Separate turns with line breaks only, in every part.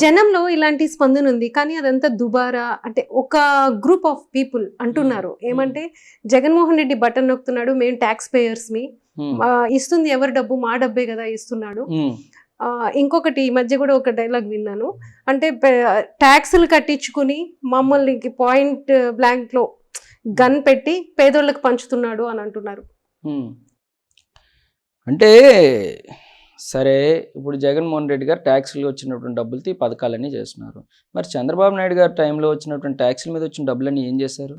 జనంలో ఇలాంటి స్పందన ఉంది, కానీ అదంతా దుబారా. అంటే ఒక గ్రూప్ ఆఫ్ పీపుల్ అంటున్నారు ఏమంటే, జగన్మోహన్ రెడ్డి బటన్ నొక్కుతున్నాడు, మేము ట్యాక్స్ పేయర్స్ మీ ఇస్తుంది ఎవరి డబ్బు, మా డబ్బే కదా ఇస్తున్నాడు. ఇంకొకటి ఈ మధ్య కూడా ఒక డైలాగ్ విన్నాను, అంటే ట్యాక్సులు కట్టించుకుని మమ్మల్ని పాయింట్ బ్లాంక్ లో గన్ పెట్టి పేదోళ్ళకి పంచుతున్నాడు అని అంటున్నారు.
అంటే సరే, ఇప్పుడు జగన్మోహన్ రెడ్డి గారు ట్యాక్సులు వచ్చినటువంటి డబ్బులతో ఈ పథకాలన్నీ చేస్తున్నారు. మరి చంద్రబాబు నాయుడు గారి టైంలో వచ్చినటువంటి ట్యాక్సుల మీద వచ్చిన డబ్బులన్నీ ఏం చేశారు?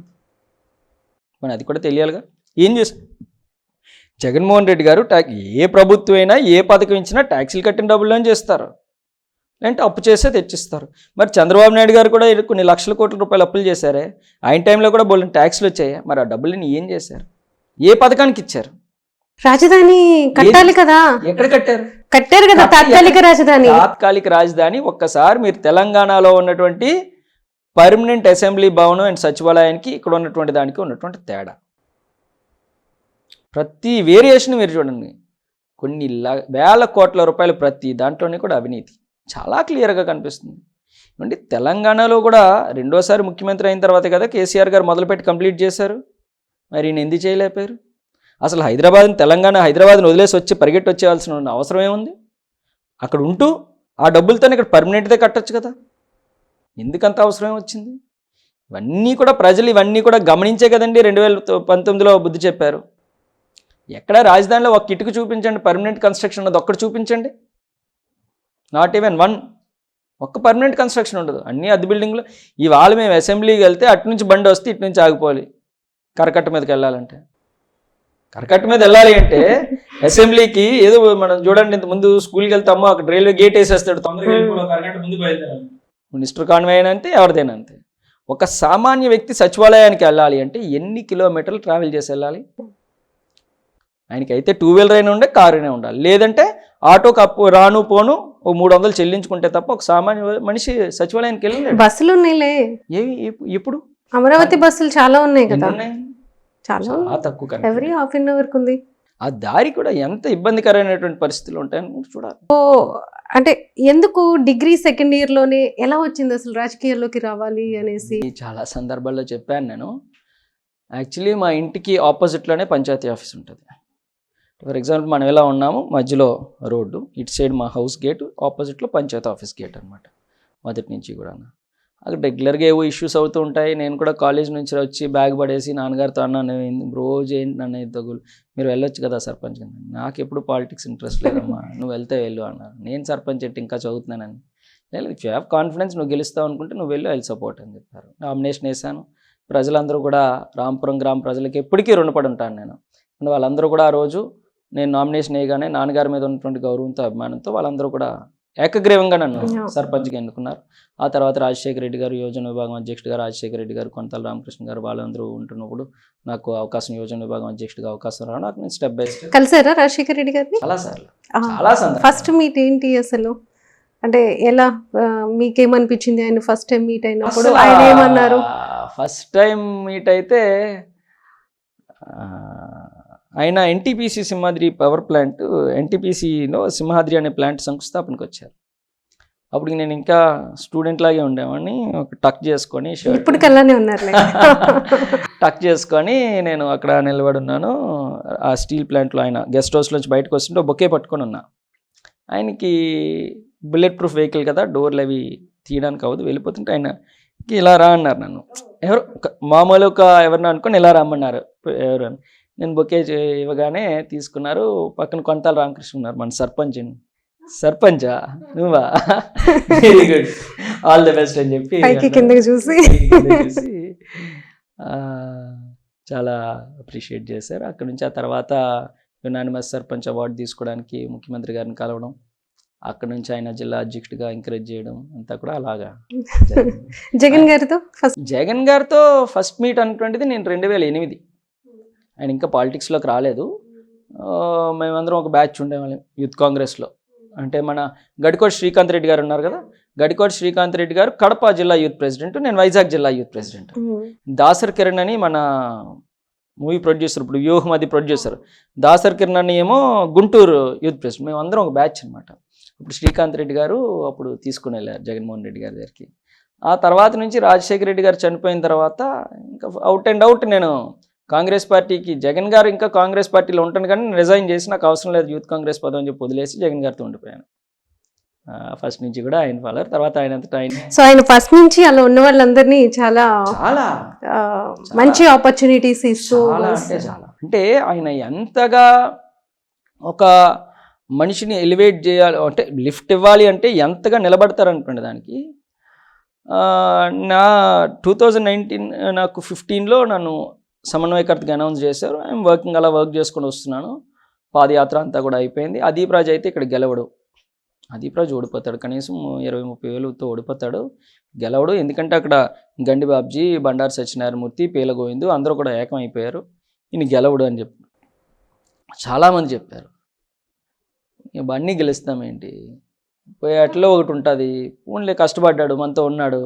మరి అది కూడా తెలియాలిగా. ఏం చేశారు జగన్మోహన్ రెడ్డి గారు? ఏ ప్రభుత్వం అయినా ఏ పథకం ఇచ్చినా ట్యాక్సులు కట్టిన డబ్బుల్లోనే చేస్తారు, లేదంటే అప్పు చేసే తెచ్చిస్తారు. మరి చంద్రబాబు నాయుడు గారు కూడా కొన్ని లక్షల కోట్ల రూపాయలు అప్పులు చేశారే, ఆయన టైంలో కూడా బోల్ని ట్యాక్సులు వచ్చాయి. మరి ఆ డబ్బులని ఏం చేశారు? ఏ పథకానికి ఇచ్చారు?
రాజధాని కట్టాలి కదా.
ఎక్కడ కట్టారు?
కట్టారు కదా తాత్కాలిక రాజధాని.
తాత్కాలిక రాజధాని ఒక్కసారి మీరు తెలంగాణలో ఉన్నటువంటి పర్మనెంట్ అసెంబ్లీ భవనం అండ్ సచివాలయానికి ఇక్కడ ఉన్నటువంటి దానికి ఉన్నటువంటి తేడా, ప్రతి వేరియేషన్ మీరు చూడండి. కొన్ని వేల కోట్ల రూపాయలు ప్రతి దాంట్లోనే కూడా అవినీతి చాలా క్లియర్గా కనిపిస్తుంది. అంటే తెలంగాణలో కూడా రెండోసారి ముఖ్యమంత్రి అయిన తర్వాతే కదా కేసీఆర్ గారు మొదలుపెట్టి కంప్లీట్ చేశారు. మరి ఈయన ఎందుకు చేయలేకపోయారు? అసలు హైదరాబాద్ని వదిలేసి వచ్చి పరిగెట్టి వచ్చేయాల్సిన అవసరం ఏముంది? అక్కడ ఉంటూ ఆ డబ్బులతోనే ఇక్కడ పర్మనెంట్గా కట్టొచ్చు కదా. ఎందుకంత అవసరం వచ్చింది? ప్రజలు ఇవన్నీ కూడా గమనించే కదండి 2019లో బుద్ధి చెప్పారు. ఎక్కడ రాజధానిలో ఒక కిటుకు చూపించండి, పర్మనెంట్ కన్స్ట్రక్షన్ ఉన్నది ఒక్కటి చూపించండి. Not even one. ఒక్క పర్మనెంట్ కన్స్ట్రక్షన్ ఉండదు, అన్నీ అద్దె బిల్డింగ్లు. ఇవాళ మేము అసెంబ్లీకి వెళ్తే అటు నుంచి బండి వస్తే ఇటు నుంచి ఆగిపోవాలి. కరకట్ట మీదకి వెళ్ళాలంటే, కరకట్ట మీద వెళ్ళాలి అంటే అసెంబ్లీకి ఏదో మనం చూడండి, ఇంత ముందు స్కూల్కి వెళ్తామో అక్కడ రైల్వే గేట్ వేసేస్తాడు, తొందరగా కరకట్ట ముందు బయలుదేరాలి. మినిస్టర్ కాన్వే అయినా అంతే, ఎవరిదైనా అంతే. ఒక సామాన్య వ్యక్తి సచివాలయానికి వెళ్ళాలి అంటే ఎన్ని కిలోమీటర్లు ట్రావెల్ చేసి వెళ్ళాలి? ఆయనకైతే 2 వీలర్ అయినా ఉండే, కారు అయినా ఉండాలి, లేదంటే ఆటోకి అప్పు రాను పోను ఓ 300 చెల్లించుకుంటే తప్ప ఒక సామాన్య మనిషి సచివాలయానికి వెళ్ళలేదు.
బస్సులు ఉన్నాయిలే.
ఇప్పుడు
అమరావతి బస్సులు చాలా ఉన్నాయి కదా, చాలా
తక్కువ.
ఎవ్రీ హాఫ్ అన్ అవర్ ఉంది.
ఆ దారి కూడా ఎంత ఇబ్బందికరమైనటువంటి పరిస్థితులు ఉంటాయని చూడాలి.
అంటే ఎందుకు డిగ్రీ సెకండ్ ఇయర్ లోనే ఎలా వచ్చింది అసలు రాజకీయాల్లోకి రావాలి అనేసి?
చాలా సందర్భాల్లో చెప్పాను నేను. యాక్చువల్లీ మా ఇంటికి ఆపోజిట్లోనే పంచాయతీ ఆఫీస్ ఉంటుంది. ఫర్ ఎగ్జాంపుల్ మనం ఎలా ఉన్నాము, మధ్యలో రోడ్డు, ఇటు సైడ్ మా హౌస్ గేట్, ఆపోజిట్లో పంచాయతీ ఆఫీస్ గేట్ అనమాట. మొదటి నుంచి కూడా అక్కడ రెగ్యులర్గా ఏవో ఇష్యూస్ అవుతూ ఉంటాయి. నేను కూడా కాలేజ్ నుంచి వచ్చి బ్యాగ్ పడేసి నాన్నగారితో అన్నాను, రోజు ఏంటి నన్ను తగులు, మీరు వెళ్ళొచ్చు కదా సర్పంచ్ కింద. నాకు ఎప్పుడు పాలిటిక్స్ ఇంట్రెస్ట్ లేదమ్మా, నువ్వు వెళ్తే వెళ్ళు అన్నారు. నేను సర్పంచ్ ఎట్టి ఇంకా చదువుతున్నానని. లేదు, ఇఫ్ యూ హ్యావ్ కాన్ఫిడెన్స్, నువ్వు గెలుస్తావు అనుకుంటే నువ్వు వెళ్ళు, ఐ విల్ సపోర్ట్ అని చెప్పారు. నామినేషన్ వేసాను. ప్రజలందరూ కూడా, రాంపురం గ్రామ ప్రజలకి ఎప్పటికీ రుణపడి ఉంటాను నేను. అండ్ వాళ్ళందరూ కూడా ఆ రోజు నేను నామినేషన్ వేయగానే నాన్నగారి మీద ఉన్నటువంటి గౌరవంతో, అభిమానంతో వాళ్ళందరూ కూడా ఏకగ్రీవంగా నన్ను సర్పంచ్గా ఎన్నుకున్నారు. ఆ తర్వాత రాజశేఖర రెడ్డి గారు, యోజన విభాగం అధ్యక్షుడిగా రాజశేఖర రెడ్డి గారు, కొంతల రామకృష్ణ గారు వాళ్ళందరూ ఉంటున్నప్పుడు నాకు అవకాశం, యోజన విభాగం అధ్యక్షుడిగా అవకాశం రావడం, నాకు నేను స్టెప్ బై స్టెప్.
కలిసారా రాజశేఖర రెడ్డి గారిని?
చాలా
ఫస్ట్ మీట్ ఏంటి అసలు? అంటే ఎలా మీకేమనిపించింది ఆయన ఫస్ట్ టైం మీట్ అయినప్పుడు? ఆయన ఏమన్నారు?
ఫస్ట్ టైం మీట్ అయితే ఆయన ఎన్టీపీసీ సింహాద్రి పవర్ ప్లాంట్, ఎన్టీపీసీలో సింహాద్రి అనే ప్లాంట్ శంకుస్థాపనకు వచ్చారు. అప్పుడు నేను ఇంకా స్టూడెంట్ లాగే ఉండేవాడిని. ఒక టక్ చేసుకొని,
ఇప్పటికల్లానే ఉన్నారు,
టక్ చేసుకొని నేను అక్కడ నిలబడి ఉన్నాను. ఆ స్టీల్ ప్లాంట్లో ఆయన గెస్ట్ హౌస్ నుంచి బయటకు వస్తుంటే బొకే పట్టుకొని ఉన్నా. ఆయనకి బుల్లెట్ ప్రూఫ్ వెహికల్ కదా, డోర్లు అవి తీయడానికి అవ్వదు, వెళ్ళిపోతుంటే ఆయనకి ఇలా రా అన్నారు. నన్ను ఎవరు మామూలు ఎవరినో అనుకొని ఇలా రమ్మన్నారు. ఎవరు అని నేను బొకే ఇవ్వగానే తీసుకున్నారు. పక్కన కొంతాల రామకృష్ణ ఉన్నారు, మన సర్పంచ్. సర్పంచా నువ్వా, very good, all the best అని చెప్పి
కిందకి చూసి
చాలా అప్రిషియేట్ చేశారు. అక్కడ నుంచి ఆ తర్వాత యునానిమస్ సర్పంచ్ అవార్డు తీసుకోవడానికి ముఖ్యమంత్రి గారిని కలవడం, అక్కడ నుంచి ఆయన జిల్లా అధ్యక్షుడిగా ఎంకరేజ్ చేయడం అంతా కూడా అలాగా. జగన్ గారితో ఫస్ట్ మీట్ అనేటువంటిది నేను 2008. ఆయన ఇంకా పాలిటిక్స్లోకి రాలేదు. మేమందరం ఒక బ్యాచ్ ఉండేవాళ్ళం యూత్ కాంగ్రెస్లో. అంటే మన గడికోటి శ్రీకాంత్ రెడ్డి గారు ఉన్నారు కదా, గడికోటి శ్రీకాంత్ రెడ్డి గారు కడప జిల్లా యూత్ ప్రెసిడెంట్, నేను వైజాగ్ జిల్లా యూత్ ప్రెసిడెంట్. దాసర్ కిరణ్ అని మన మూవీ ప్రొడ్యూసర్, ఇప్పుడు వ్యూహం అది ప్రొడ్యూసర్, దాసర్ కిరణ్ ఏమో గుంటూరు యూత్ ప్రెసిడెంట్. మేము అందరం ఒక బ్యాచ్ అనమాట. ఇప్పుడు శ్రీకాంత్ రెడ్డి గారు అప్పుడు తీసుకుని వెళ్ళారు జగన్మోహన్ రెడ్డి గారి దగ్గరికి. ఆ తర్వాత నుంచి రాజశేఖర రెడ్డి గారు చనిపోయిన తర్వాత ఇంకా అవుట్ అండ్ అవుట్ నేను కాంగ్రెస్ పార్టీకి, జగన్ గారు ఇంకా కాంగ్రెస్ పార్టీలో ఉంటాను కానీ రిజైన్ చేసి నాకు అవసరం లేదు యూత్ కాంగ్రెస్ పదం అని చెప్పి వదిలేసి జగన్ గారితో ఉండిపోయాను. ఫస్ట్ నుంచి కూడా ఆయన ఫాలోవర్. తర్వాత ఆయన
సో ఆయన ఫస్ట్ నుంచి అలా ఉన్న వాళ్ళందరినీ చాలా
చాలా
మంచి ఆపర్చునిటీస్ ఇస్తూ
అంటే ఆయన ఎంతగా ఒక మనిషిని ఎలివేట్ చేయాలి అంటే లిఫ్ట్ ఇవ్వాలి అంటే ఎంతగా నిలబడతారనుకోండి దానికి. నా 2019 నాకు 15లో నన్ను సమన్వయకర్తగా అనౌన్స్ చేశారు. ఐఎమ్ వర్కింగ్, అలా వర్క్ చేసుకొని వస్తున్నాను. పాదయాత్ర అంతా కూడా అయిపోయింది. అదీప్ రాజ్ అయితే ఇక్కడ గెలవడు, అదీప్ రాజ్ ఓడిపోతాడు, కనీసం 20-30 వేలతో ఓడిపోతాడు, గెలవడు. ఎందుకంటే అక్కడ గండి బాబ్జీ, బండారు సత్యనారాయణమూర్తి, పీల గోవిందు అందరూ కూడా ఏకమైపోయారు. ఈయన గెలవడు అని చెప్పి చాలామంది చెప్పారు. ఇవన్నీ గెలుస్తామేంటి, పోయి అట్లా ఒకటి ఉంటుంది, ఓన్లీ కష్టపడ్డాడు, మనతో ఉన్నాడు,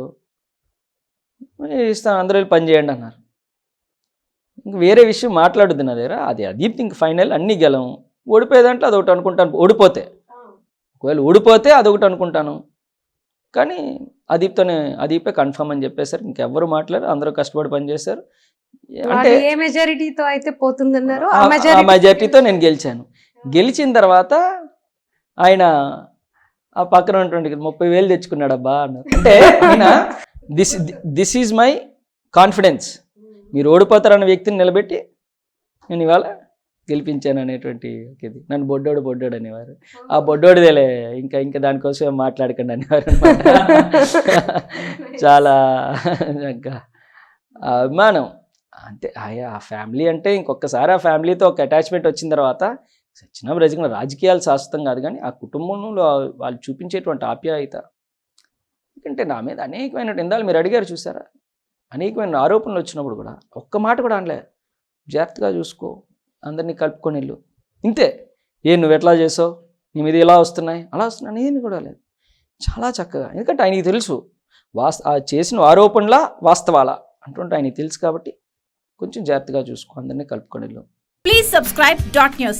ఇస్తాను, అందరూ వెళ్ళి పని చేయండి అన్నారు. ఇంక వేరే విషయం మాట్లాడుద్ది నా దగ్గర. అది అదీప్ ఇంక ఫైనల్, అన్నీ గెలవం. ఓడిపోయేదంటే అదొకటి అనుకుంటాను, ఓడిపోతే ఒకవేళ ఓడిపోతే అదొకటి అనుకుంటాను. కానీ అదీపే కన్ఫర్మ్ అని చెప్పేశారు. ఇంకెవ్వరు మాట్లాడారు, అందరూ కష్టపడి పనిచేశారు. అంటే
ఏ మెజారిటీతో అయితే పోతుందన్నారు
ఆ మెజారిటీతో నేను గెలిచాను. గెలిచిన తర్వాత ఆయన ఆ పక్కన ఉన్నటువంటి 30,000 తెచ్చుకున్నాడు అబ్బా అన్నారు. అంటే ఆయన దిస్ ఈజ్ మై కాన్ఫిడెన్స్, మీరు ఓడిపోతారన్న వ్యక్తిని నిలబెట్టి నేను ఇవాళ గెలిపించాను అనేటువంటి ఇది. నన్ను బొడ్డోడు అనేవారు. ఆ బొడ్డోడిదేలే, ఇంకా దానికోసం మాట్లాడకండి అనేవారు అనమాట. చాలా అభిమానం అంతే. ఆ ఫ్యామిలీ అంటే ఇంకొకసారి ఆ ఫ్యామిలీతో ఒక అటాచ్మెంట్ వచ్చిన తర్వాత సచ్చినా బ్రతికిన రాజకీయాలు శాశ్వతం కాదు, కానీ ఆ కుటుంబంలో వాళ్ళు చూపించేటువంటి ఆప్యాయత. ఎందుకంటే నా మీద అనేకమైన ఇందాలు మీరు అడిగారు చూసారా, అనేకమైన ఆరోపణలు వచ్చినప్పుడు కూడా ఒక్క మాట కూడా అనలే, జాగ్రత్తగా చూసుకో, అందరినీ కలుపుకొని వెళ్ళు, ఇంతే. నువ్వు ఎట్లా చేసావు, నీ మీద ఇలా వస్తున్నాయి అలా వస్తున్నాయి ఏమి కూడా లేదు, చాలా చక్కగా. ఎందుకంటే ఆయనకి తెలుసు చేసిన ఆరోపణలా వాస్తవాలా అంటుంటే ఆయనకి తెలుసు. కాబట్టి కొంచెం జాగ్రత్తగా చూసుకో, అందరినీ కలుపుకొని వెళ్ళు.
Please subscribe .news.